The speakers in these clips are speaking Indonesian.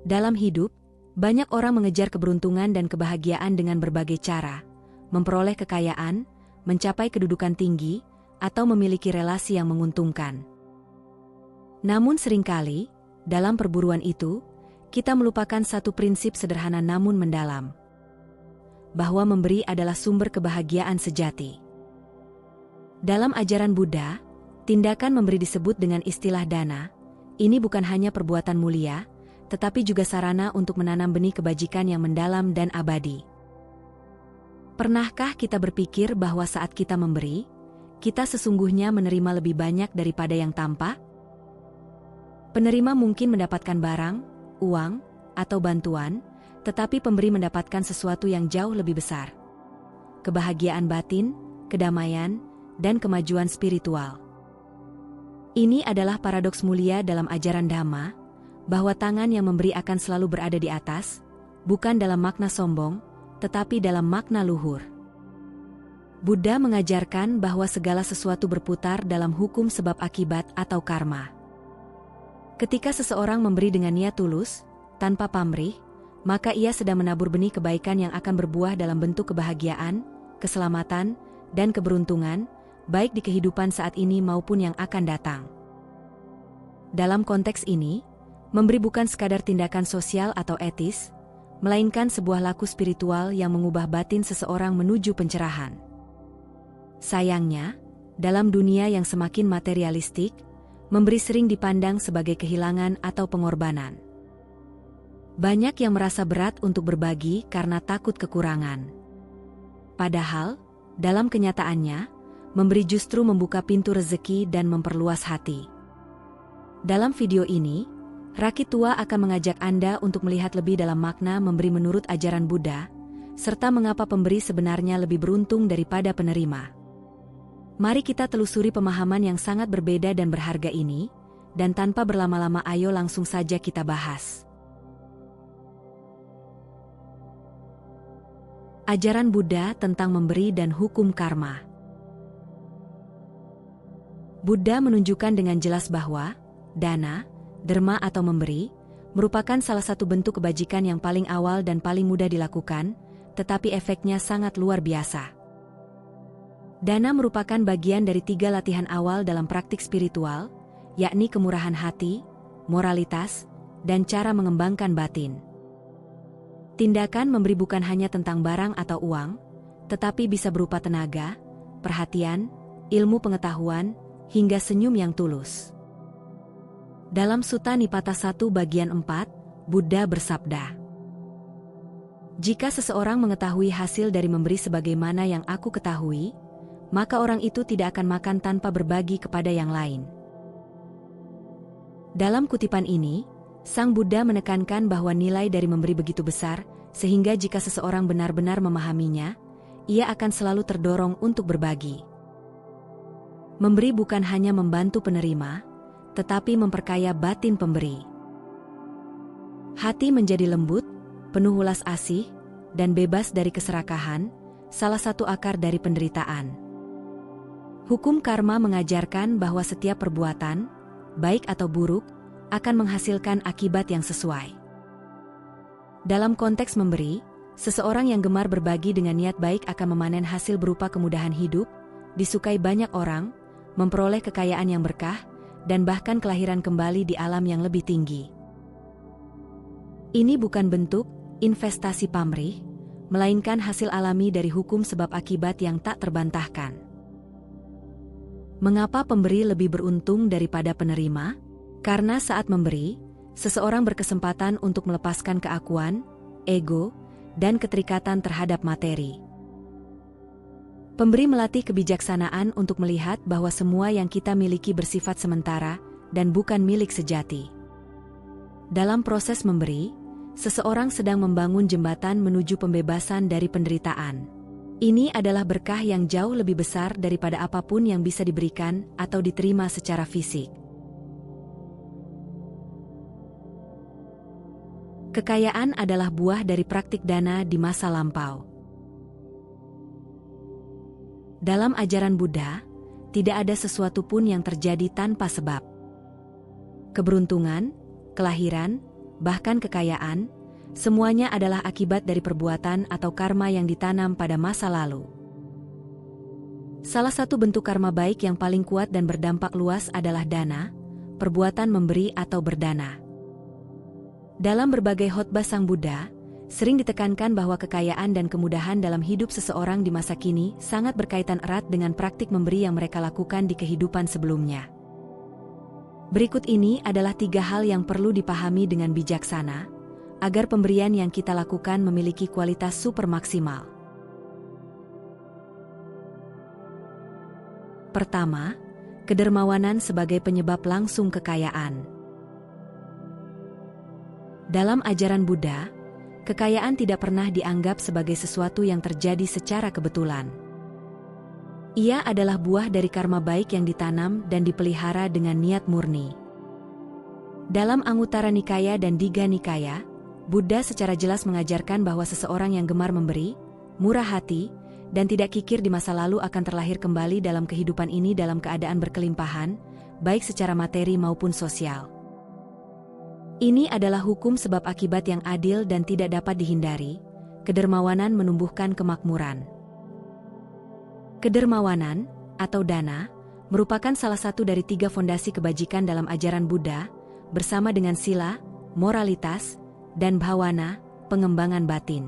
Dalam hidup, banyak orang mengejar keberuntungan dan kebahagiaan dengan berbagai cara, memperoleh kekayaan, mencapai kedudukan tinggi, atau memiliki relasi yang menguntungkan. Namun seringkali, dalam perburuan itu, kita melupakan satu prinsip sederhana namun mendalam, bahwa memberi adalah sumber kebahagiaan sejati. Dalam ajaran Buddha, tindakan memberi disebut dengan istilah dana. Ini bukan hanya perbuatan mulia, tetapi juga sarana untuk menanam benih kebajikan yang mendalam dan abadi. Pernahkah kita berpikir bahwa saat kita memberi, kita sesungguhnya menerima lebih banyak daripada yang tampak? Penerima mungkin mendapatkan barang, uang, atau bantuan, tetapi pemberi mendapatkan sesuatu yang jauh lebih besar. Kebahagiaan batin, kedamaian, dan kemajuan spiritual. Ini adalah paradoks mulia dalam ajaran Dhamma, bahwa tangan yang memberi akan selalu berada di atas, bukan dalam makna sombong, tetapi dalam makna luhur. Buddha mengajarkan bahwa segala sesuatu berputar dalam hukum sebab akibat atau karma. Ketika seseorang memberi dengan niat tulus, tanpa pamrih, maka ia sedang menabur benih kebaikan yang akan berbuah dalam bentuk kebahagiaan, keselamatan, dan keberuntungan, baik di kehidupan saat ini maupun yang akan datang. Dalam konteks ini, memberi bukan sekadar tindakan sosial atau etis, melainkan sebuah laku spiritual yang mengubah batin seseorang menuju pencerahan. Sayangnya, dalam dunia yang semakin materialistik, memberi sering dipandang sebagai kehilangan atau pengorbanan. Banyak yang merasa berat untuk berbagi karena takut kekurangan. Padahal, dalam kenyataannya, memberi justru membuka pintu rezeki dan memperluas hati. Dalam video ini, Rakit Tua akan mengajak Anda untuk melihat lebih dalam makna memberi menurut ajaran Buddha, serta mengapa pemberi sebenarnya lebih beruntung daripada penerima. Mari kita telusuri pemahaman yang sangat berbeda dan berharga ini, dan tanpa berlama-lama ayo langsung saja kita bahas. Ajaran Buddha tentang memberi dan hukum karma. Buddha menunjukkan dengan jelas bahwa dana, derma atau memberi, merupakan salah satu bentuk kebajikan yang paling awal dan paling mudah dilakukan, tetapi efeknya sangat luar biasa. Dana merupakan bagian dari 3 latihan awal dalam praktik spiritual, yakni kemurahan hati, moralitas, dan cara mengembangkan batin. Tindakan memberi bukan hanya tentang barang atau uang, tetapi bisa berupa tenaga, perhatian, ilmu pengetahuan, hingga senyum yang tulus. Dalam Sutta Nipata 1 bagian 4, Buddha bersabda, "Jika seseorang mengetahui hasil dari memberi sebagaimana yang aku ketahui, maka orang itu tidak akan makan tanpa berbagi kepada yang lain." Dalam kutipan ini, Sang Buddha menekankan bahwa nilai dari memberi begitu besar, sehingga jika seseorang benar-benar memahaminya, ia akan selalu terdorong untuk berbagi. Memberi bukan hanya membantu penerima, tetapi memperkaya batin pemberi. Hati menjadi lembut, penuh welas asih, dan bebas dari keserakahan, salah satu akar dari penderitaan. Hukum karma mengajarkan bahwa setiap perbuatan, baik atau buruk, akan menghasilkan akibat yang sesuai. Dalam konteks memberi, seseorang yang gemar berbagi dengan niat baik akan memanen hasil berupa kemudahan hidup, disukai banyak orang, memperoleh kekayaan yang berkah, dan bahkan kelahiran kembali di alam yang lebih tinggi. Ini bukan bentuk investasi pamrih, melainkan hasil alami dari hukum sebab akibat yang tak terbantahkan. Mengapa pemberi lebih beruntung daripada penerima? Karena saat memberi, seseorang berkesempatan untuk melepaskan keakuan, ego, dan keterikatan terhadap materi. Pemberi melatih kebijaksanaan untuk melihat bahwa semua yang kita miliki bersifat sementara dan bukan milik sejati. Dalam proses memberi, seseorang sedang membangun jembatan menuju pembebasan dari penderitaan. Ini adalah berkah yang jauh lebih besar daripada apapun yang bisa diberikan atau diterima secara fisik. Kekayaan adalah buah dari praktik dana di masa lampau. Dalam ajaran Buddha, tidak ada sesuatu pun yang terjadi tanpa sebab. Keberuntungan, kelahiran, bahkan kekayaan, semuanya adalah akibat dari perbuatan atau karma yang ditanam pada masa lalu. Salah satu bentuk karma baik yang paling kuat dan berdampak luas adalah dana, perbuatan memberi atau berdana. Dalam berbagai khotbah Sang Buddha, sering ditekankan bahwa kekayaan dan kemudahan dalam hidup seseorang di masa kini sangat berkaitan erat dengan praktik memberi yang mereka lakukan di kehidupan sebelumnya. Berikut ini adalah 3 hal yang perlu dipahami dengan bijaksana, agar pemberian yang kita lakukan memiliki kualitas super maksimal. Pertama, kedermawanan sebagai penyebab langsung kekayaan. Dalam ajaran Buddha, kekayaan tidak pernah dianggap sebagai sesuatu yang terjadi secara kebetulan. Ia adalah buah dari karma baik yang ditanam dan dipelihara dengan niat murni. Dalam Anguttara Nikaya dan Digha Nikaya, Buddha secara jelas mengajarkan bahwa seseorang yang gemar memberi, murah hati, dan tidak kikir di masa lalu akan terlahir kembali dalam kehidupan ini dalam keadaan berkelimpahan, baik secara materi maupun sosial. Ini adalah hukum sebab akibat yang adil dan tidak dapat dihindari. Kedermawanan menumbuhkan kemakmuran. Kedermawanan, atau dana, merupakan salah satu dari 3 fondasi kebajikan dalam ajaran Buddha, bersama dengan sila, moralitas, dan bhawana, pengembangan batin.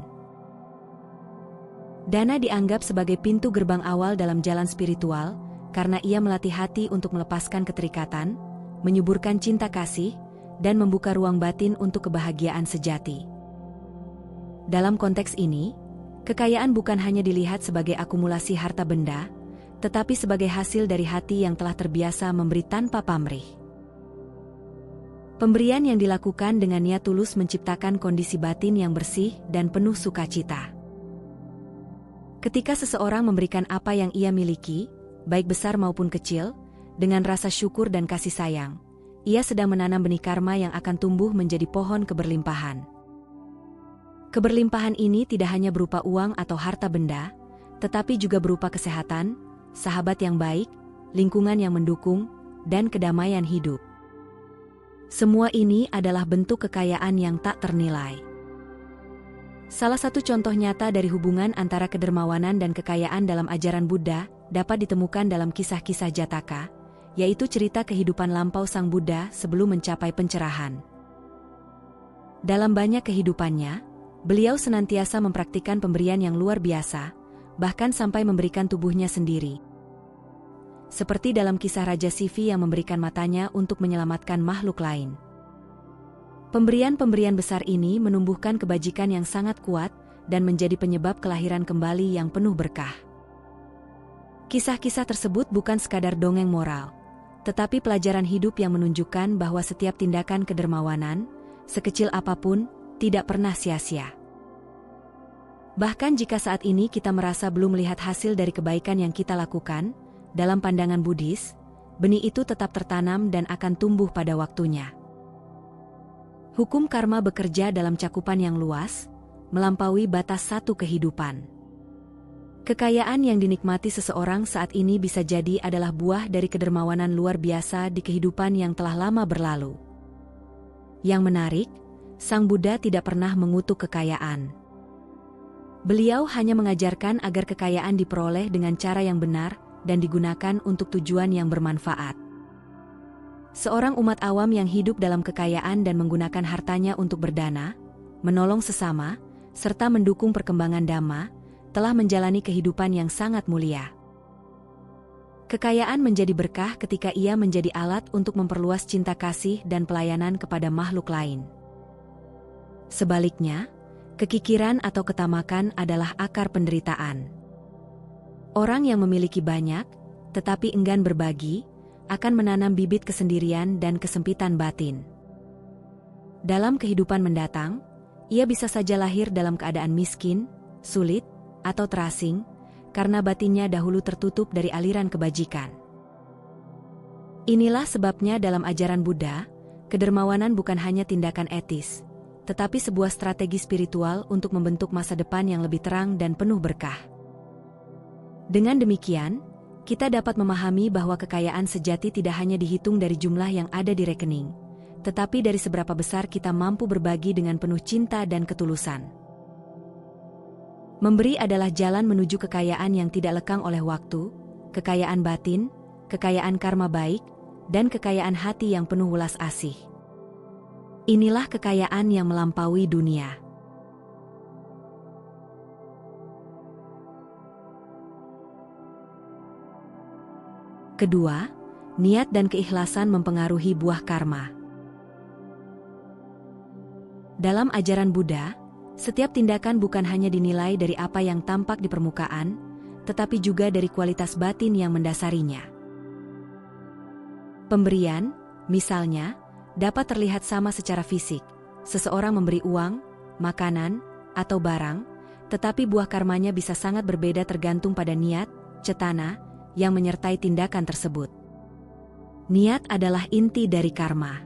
Dana dianggap sebagai pintu gerbang awal dalam jalan spiritual, karena ia melatih hati untuk melepaskan keterikatan, menyuburkan cinta kasih, dan membuka ruang batin untuk kebahagiaan sejati. Dalam konteks ini, kekayaan bukan hanya dilihat sebagai akumulasi harta benda, tetapi sebagai hasil dari hati yang telah terbiasa memberi tanpa pamrih. Pemberian yang dilakukan dengan niat tulus menciptakan kondisi batin yang bersih dan penuh sukacita. Ketika seseorang memberikan apa yang ia miliki, baik besar maupun kecil, dengan rasa syukur dan kasih sayang, ia sedang menanam benih karma yang akan tumbuh menjadi pohon keberlimpahan. Keberlimpahan ini tidak hanya berupa uang atau harta benda, tetapi juga berupa kesehatan, sahabat yang baik, lingkungan yang mendukung, dan kedamaian hidup. Semua ini adalah bentuk kekayaan yang tak ternilai. Salah satu contoh nyata dari hubungan antara kedermawanan dan kekayaan dalam ajaran Buddha dapat ditemukan dalam kisah-kisah Jataka, yaitu cerita kehidupan lampau Sang Buddha sebelum mencapai pencerahan. Dalam banyak kehidupannya, beliau senantiasa mempraktikkan pemberian yang luar biasa, bahkan sampai memberikan tubuhnya sendiri. Seperti dalam kisah Raja Sivi yang memberikan matanya untuk menyelamatkan makhluk lain. Pemberian-pemberian besar ini menumbuhkan kebajikan yang sangat kuat dan menjadi penyebab kelahiran kembali yang penuh berkah. Kisah-kisah tersebut bukan sekadar dongeng moral, tetapi pelajaran hidup yang menunjukkan bahwa setiap tindakan kedermawanan, sekecil apapun, tidak pernah sia-sia. Bahkan jika saat ini kita merasa belum melihat hasil dari kebaikan yang kita lakukan, dalam pandangan Buddhis, benih itu tetap tertanam dan akan tumbuh pada waktunya. Hukum karma bekerja dalam cakupan yang luas, melampaui batas satu kehidupan. Kekayaan yang dinikmati seseorang saat ini bisa jadi adalah buah dari kedermawanan luar biasa di kehidupan yang telah lama berlalu. Yang menarik, Sang Buddha tidak pernah mengutuk kekayaan. Beliau hanya mengajarkan agar kekayaan diperoleh dengan cara yang benar dan digunakan untuk tujuan yang bermanfaat. Seorang umat awam yang hidup dalam kekayaan dan menggunakan hartanya untuk berdana, menolong sesama, serta mendukung perkembangan dhamma, telah menjalani kehidupan yang sangat mulia. Kekayaan menjadi berkah ketika ia menjadi alat untuk memperluas cinta kasih dan pelayanan kepada makhluk lain. Sebaliknya, kekikiran atau ketamakan adalah akar penderitaan. Orang yang memiliki banyak, tetapi enggan berbagi, akan menanam bibit kesendirian dan kesempitan batin. Dalam kehidupan mendatang, ia bisa saja lahir dalam keadaan miskin, sulit, atau terasing, karena batinnya dahulu tertutup dari aliran kebajikan. Inilah sebabnya dalam ajaran Buddha, kedermawanan bukan hanya tindakan etis, tetapi sebuah strategi spiritual untuk membentuk masa depan yang lebih terang dan penuh berkah. Dengan demikian, kita dapat memahami bahwa kekayaan sejati tidak hanya dihitung dari jumlah yang ada di rekening, tetapi dari seberapa besar kita mampu berbagi dengan penuh cinta dan ketulusan. Memberi adalah jalan menuju kekayaan yang tidak lekang oleh waktu, kekayaan batin, kekayaan karma baik, dan kekayaan hati yang penuh welas asih. Inilah kekayaan yang melampaui dunia. Kedua, niat dan keikhlasan mempengaruhi buah karma. Dalam ajaran Buddha, setiap tindakan bukan hanya dinilai dari apa yang tampak di permukaan, tetapi juga dari kualitas batin yang mendasarinya. Pemberian, misalnya, dapat terlihat sama secara fisik. Seseorang memberi uang, makanan, atau barang, tetapi buah karmanya bisa sangat berbeda tergantung pada niat, cetana, yang menyertai tindakan tersebut. Niat adalah inti dari karma.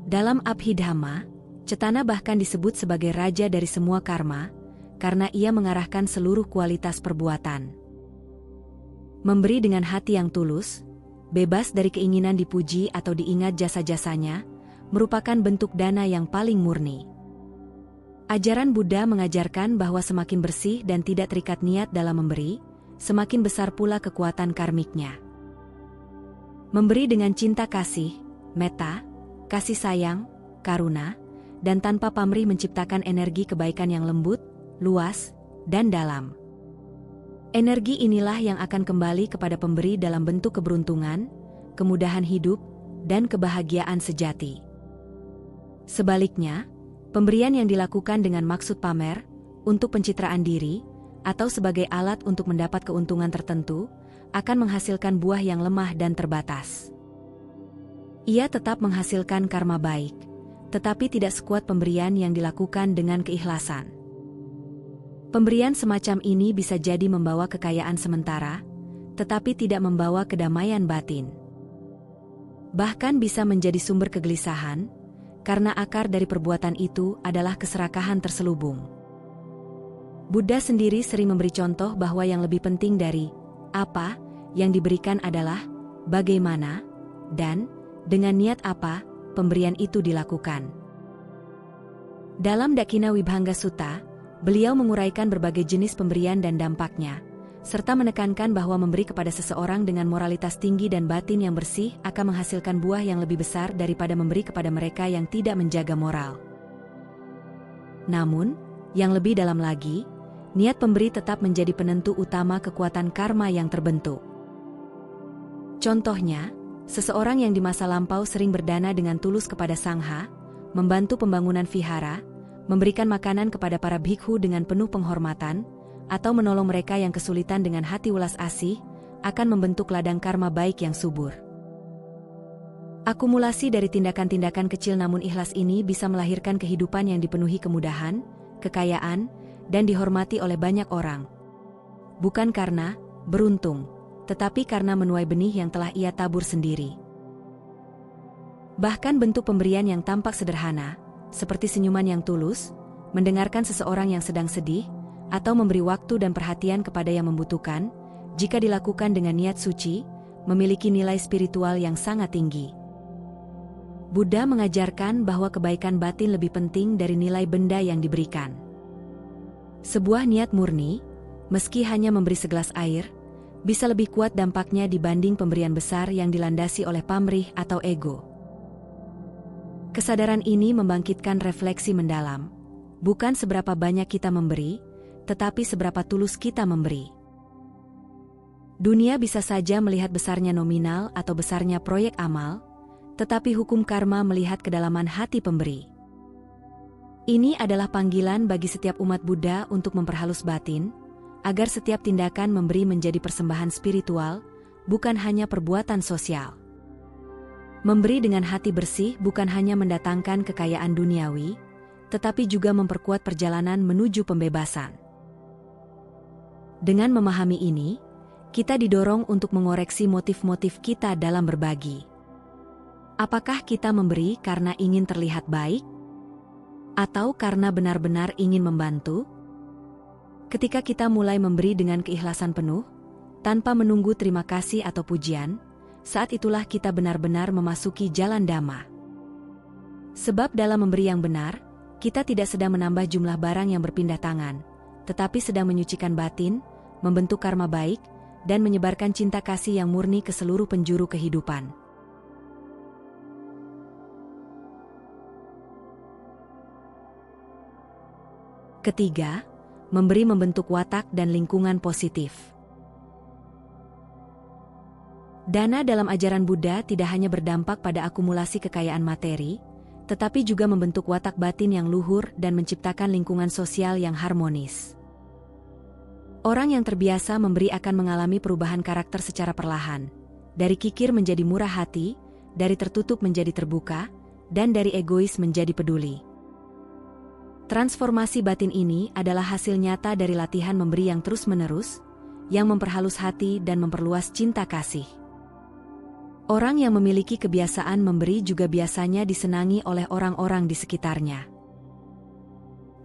Dalam Abhidhamma, cetana bahkan disebut sebagai raja dari semua karma, karena ia mengarahkan seluruh kualitas perbuatan. Memberi dengan hati yang tulus, bebas dari keinginan dipuji atau diingat jasa-jasanya, merupakan bentuk dana yang paling murni. Ajaran Buddha mengajarkan bahwa semakin bersih dan tidak terikat niat dalam memberi, semakin besar pula kekuatan karmiknya. Memberi dengan cinta kasih, metta, kasih sayang, karuna, dan tanpa pamrih menciptakan energi kebaikan yang lembut, luas, dan dalam. Energi inilah yang akan kembali kepada pemberi dalam bentuk keberuntungan, kemudahan hidup, dan kebahagiaan sejati. Sebaliknya, pemberian yang dilakukan dengan maksud pamer, untuk pencitraan diri, atau sebagai alat untuk mendapat keuntungan tertentu, akan menghasilkan buah yang lemah dan terbatas. Ia tetap menghasilkan karma baik, tetapi tidak sekuat pemberian yang dilakukan dengan keikhlasan. Pemberian semacam ini bisa jadi membawa kekayaan sementara, tetapi tidak membawa kedamaian batin. Bahkan bisa menjadi sumber kegelisahan, karena akar dari perbuatan itu adalah keserakahan terselubung. Buddha sendiri sering memberi contoh bahwa yang lebih penting dari apa yang diberikan adalah bagaimana dan dengan niat apa pemberian itu dilakukan. Dalam Dakina Vibhanga Sutta, beliau menguraikan berbagai jenis pemberian dan dampaknya, serta menekankan bahwa memberi kepada seseorang dengan moralitas tinggi dan batin yang bersih akan menghasilkan buah yang lebih besar daripada memberi kepada mereka yang tidak menjaga moral. Namun, yang lebih dalam lagi, niat pemberi tetap menjadi penentu utama kekuatan karma yang terbentuk. Contohnya, seseorang yang di masa lampau sering berdana dengan tulus kepada sangha, membantu pembangunan vihara, memberikan makanan kepada para bhikkhu dengan penuh penghormatan, atau menolong mereka yang kesulitan dengan hati welas asih, akan membentuk ladang karma baik yang subur. Akumulasi dari tindakan-tindakan kecil namun ikhlas ini bisa melahirkan kehidupan yang dipenuhi kemudahan, kekayaan, dan dihormati oleh banyak orang. Bukan karena beruntung, tetapi karena menuai benih yang telah ia tabur sendiri. Bahkan bentuk pemberian yang tampak sederhana, seperti senyuman yang tulus, mendengarkan seseorang yang sedang sedih, atau memberi waktu dan perhatian kepada yang membutuhkan, jika dilakukan dengan niat suci, memiliki nilai spiritual yang sangat tinggi. Buddha mengajarkan bahwa kebaikan batin lebih penting dari nilai benda yang diberikan. Sebuah niat murni, meski hanya memberi segelas air, bisa lebih kuat dampaknya dibanding pemberian besar yang dilandasi oleh pamrih atau ego. Kesadaran ini membangkitkan refleksi mendalam, bukan seberapa banyak kita memberi, tetapi seberapa tulus kita memberi. Dunia bisa saja melihat besarnya nominal atau besarnya proyek amal, tetapi hukum karma melihat kedalaman hati pemberi. Ini adalah panggilan bagi setiap umat Buddha untuk memperhalus batin, agar setiap tindakan memberi menjadi persembahan spiritual, bukan hanya perbuatan sosial. Memberi dengan hati bersih bukan hanya mendatangkan kekayaan duniawi, tetapi juga memperkuat perjalanan menuju pembebasan. Dengan memahami ini, kita didorong untuk mengoreksi motif-motif kita dalam berbagi. Apakah kita memberi karena ingin terlihat baik? Atau karena benar-benar ingin membantu? Ketika kita mulai memberi dengan keikhlasan penuh, tanpa menunggu terima kasih atau pujian, saat itulah kita benar-benar memasuki jalan Dhamma. Sebab dalam memberi yang benar, kita tidak sedang menambah jumlah barang yang berpindah tangan, tetapi sedang menyucikan batin, membentuk karma baik, dan menyebarkan cinta kasih yang murni ke seluruh penjuru kehidupan. Ketiga, memberi membentuk watak dan lingkungan positif. Dana dalam ajaran Buddha tidak hanya berdampak pada akumulasi kekayaan materi, tetapi juga membentuk watak batin yang luhur dan menciptakan lingkungan sosial yang harmonis. Orang yang terbiasa memberi akan mengalami perubahan karakter secara perlahan, dari kikir menjadi murah hati, dari tertutup menjadi terbuka, dan dari egois menjadi peduli. Transformasi batin ini adalah hasil nyata dari latihan memberi yang terus-menerus, yang memperhalus hati dan memperluas cinta kasih. Orang yang memiliki kebiasaan memberi juga biasanya disenangi oleh orang-orang di sekitarnya.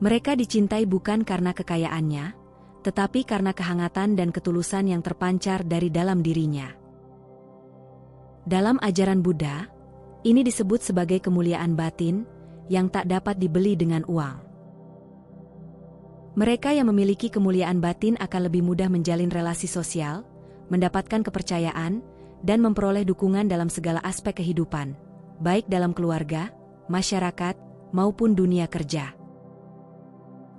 Mereka dicintai bukan karena kekayaannya, tetapi karena kehangatan dan ketulusan yang terpancar dari dalam dirinya. Dalam ajaran Buddha, ini disebut sebagai kemuliaan batin yang tak dapat dibeli dengan uang. Mereka yang memiliki kemuliaan batin akan lebih mudah menjalin relasi sosial, mendapatkan kepercayaan, dan memperoleh dukungan dalam segala aspek kehidupan, baik dalam keluarga, masyarakat, maupun dunia kerja.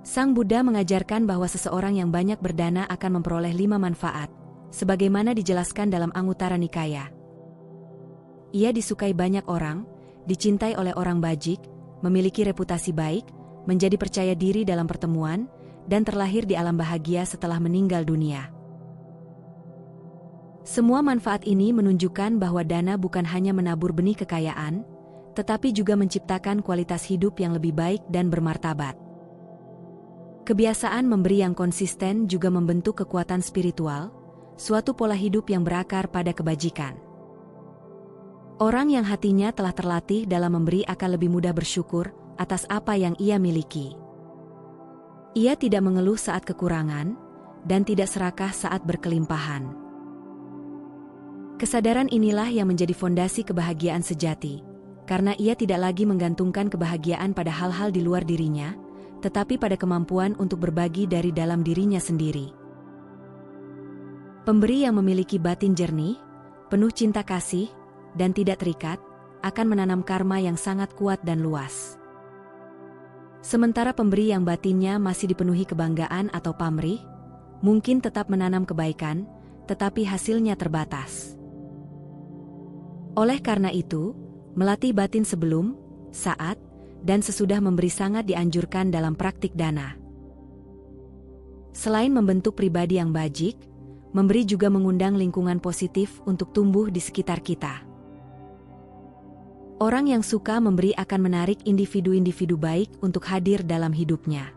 Sang Buddha mengajarkan bahwa seseorang yang banyak berdana akan memperoleh 5 manfaat, sebagaimana dijelaskan dalam Anguttara Nikaya. Ia disukai banyak orang, dicintai oleh orang bajik, memiliki reputasi baik, menjadi percaya diri dalam pertemuan, dan terlahir di alam bahagia setelah meninggal dunia. Semua manfaat ini menunjukkan bahwa dana bukan hanya menabur benih kekayaan, tetapi juga menciptakan kualitas hidup yang lebih baik dan bermartabat. Kebiasaan memberi yang konsisten juga membentuk kekuatan spiritual, suatu pola hidup yang berakar pada kebajikan. Orang yang hatinya telah terlatih dalam memberi akan lebih mudah bersyukur atas apa yang ia miliki. Ia tidak mengeluh saat kekurangan, dan tidak serakah saat berkelimpahan. Kesadaran inilah yang menjadi fondasi kebahagiaan sejati, karena ia tidak lagi menggantungkan kebahagiaan pada hal-hal di luar dirinya, tetapi pada kemampuan untuk berbagi dari dalam dirinya sendiri. Pemberi yang memiliki batin jernih, penuh cinta kasih, dan tidak terikat, akan menanam karma yang sangat kuat dan luas. Sementara pemberi yang batinnya masih dipenuhi kebanggaan atau pamrih, mungkin tetap menanam kebaikan, tetapi hasilnya terbatas. Oleh karena itu, melatih batin sebelum, saat, dan sesudah memberi sangat dianjurkan dalam praktik dana. Selain membentuk pribadi yang bajik, memberi juga mengundang lingkungan positif untuk tumbuh di sekitar kita. Orang yang suka memberi akan menarik individu-individu baik untuk hadir dalam hidupnya.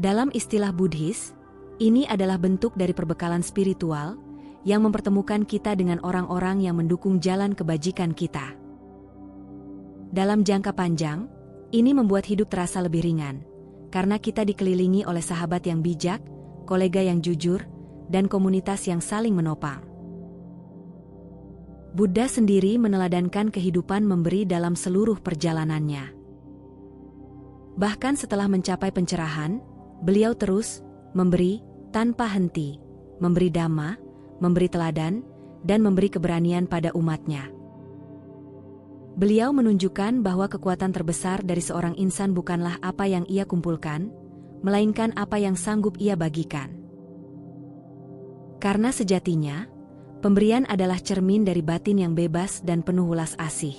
Dalam istilah Buddhis, ini adalah bentuk dari perbekalan spiritual yang mempertemukan kita dengan orang-orang yang mendukung jalan kebajikan kita. Dalam jangka panjang, ini membuat hidup terasa lebih ringan, karena kita dikelilingi oleh sahabat yang bijak, kolega yang jujur, dan komunitas yang saling menopang. Buddha sendiri meneladankan kehidupan memberi dalam seluruh perjalanannya. Bahkan setelah mencapai pencerahan, beliau terus memberi tanpa henti, memberi dhamma, memberi teladan, dan memberi keberanian pada umatnya. Beliau menunjukkan bahwa kekuatan terbesar dari seorang insan bukanlah apa yang ia kumpulkan, melainkan apa yang sanggup ia bagikan. Karena sejatinya, pemberian adalah cermin dari batin yang bebas dan penuh welas asih.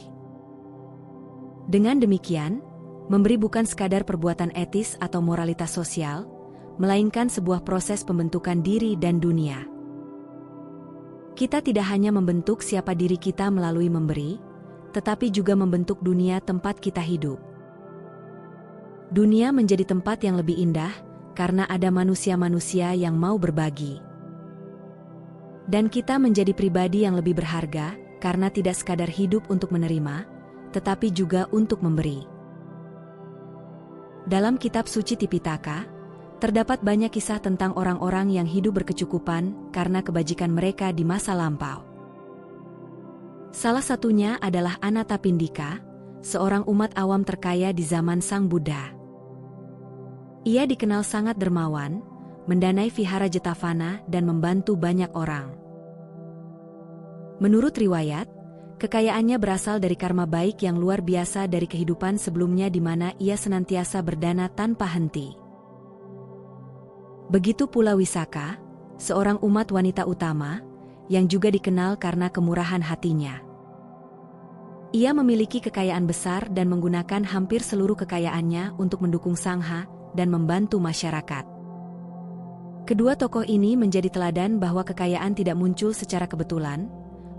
Dengan demikian, memberi bukan sekadar perbuatan etis atau moralitas sosial, melainkan sebuah proses pembentukan diri dan dunia. Kita tidak hanya membentuk siapa diri kita melalui memberi, tetapi juga membentuk dunia tempat kita hidup. Dunia menjadi tempat yang lebih indah karena ada manusia-manusia yang mau berbagi. Dan kita menjadi pribadi yang lebih berharga karena tidak sekadar hidup untuk menerima, tetapi juga untuk memberi. Dalam kitab suci Tipitaka, terdapat banyak kisah tentang orang-orang yang hidup berkecukupan karena kebajikan mereka di masa lampau. Salah satunya adalah Anathapindika, seorang umat awam terkaya di zaman Sang Buddha. Ia dikenal sangat dermawan, mendanai vihara Jetavana dan membantu banyak orang. Menurut riwayat, kekayaannya berasal dari karma baik yang luar biasa dari kehidupan sebelumnya di mana ia senantiasa berdana tanpa henti. Begitu pula Wisaka, seorang umat wanita utama, yang juga dikenal karena kemurahan hatinya. Ia memiliki kekayaan besar dan menggunakan hampir seluruh kekayaannya untuk mendukung sangha dan membantu masyarakat. Kedua tokoh ini menjadi teladan bahwa kekayaan tidak muncul secara kebetulan,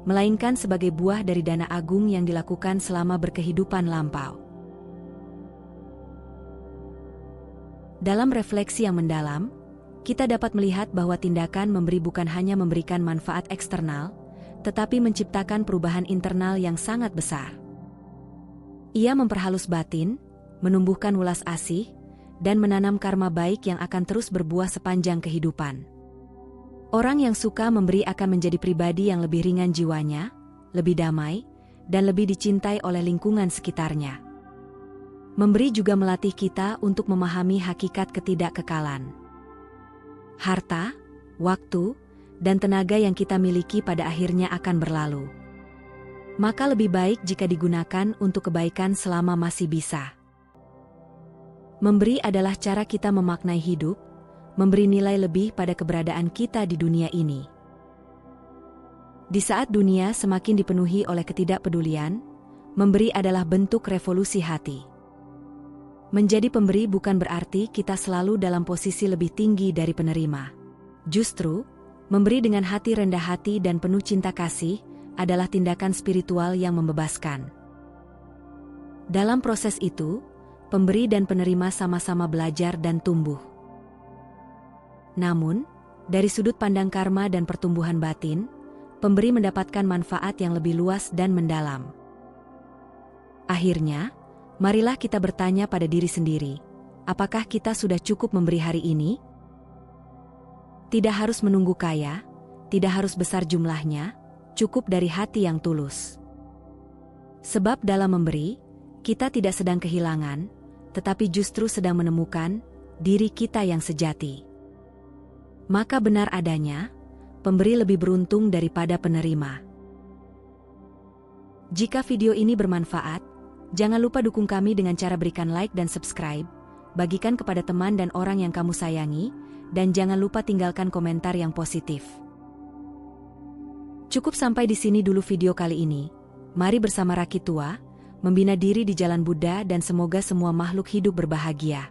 melainkan sebagai buah dari dana agung yang dilakukan selama berkehidupan lampau. Dalam refleksi yang mendalam, kita dapat melihat bahwa tindakan memberi bukan hanya memberikan manfaat eksternal, tetapi menciptakan perubahan internal yang sangat besar. Ia memperhalus batin, menumbuhkan welas asih, dan menanam karma baik yang akan terus berbuah sepanjang kehidupan. Orang yang suka memberi akan menjadi pribadi yang lebih ringan jiwanya, lebih damai, dan lebih dicintai oleh lingkungan sekitarnya. Memberi juga melatih kita untuk memahami hakikat ketidakkekalan. Harta, waktu, dan tenaga yang kita miliki pada akhirnya akan berlalu. Maka lebih baik jika digunakan untuk kebaikan selama masih bisa. Memberi adalah cara kita memaknai hidup, memberi nilai lebih pada keberadaan kita di dunia ini. Di saat dunia semakin dipenuhi oleh ketidakpedulian, memberi adalah bentuk revolusi hati. Menjadi pemberi bukan berarti kita selalu dalam posisi lebih tinggi dari penerima. Justru, memberi dengan hati rendah hati dan penuh cinta kasih adalah tindakan spiritual yang membebaskan. Dalam proses itu, pemberi dan penerima sama-sama belajar dan tumbuh. Namun, dari sudut pandang karma dan pertumbuhan batin, pemberi mendapatkan manfaat yang lebih luas dan mendalam. Akhirnya, marilah kita bertanya pada diri sendiri, apakah kita sudah cukup memberi hari ini? Tidak harus menunggu kaya, tidak harus besar jumlahnya, cukup dari hati yang tulus. Sebab dalam memberi, kita tidak sedang kehilangan, tetapi justru sedang menemukan diri kita yang sejati. Maka benar adanya, pemberi lebih beruntung daripada penerima. Jika video ini bermanfaat, jangan lupa dukung kami dengan cara berikan like dan subscribe, bagikan kepada teman dan orang yang kamu sayangi, dan jangan lupa tinggalkan komentar yang positif. Cukup sampai di sini dulu video kali ini. Mari bersama Rakitua, membina diri di jalan Buddha dan semoga semua makhluk hidup berbahagia.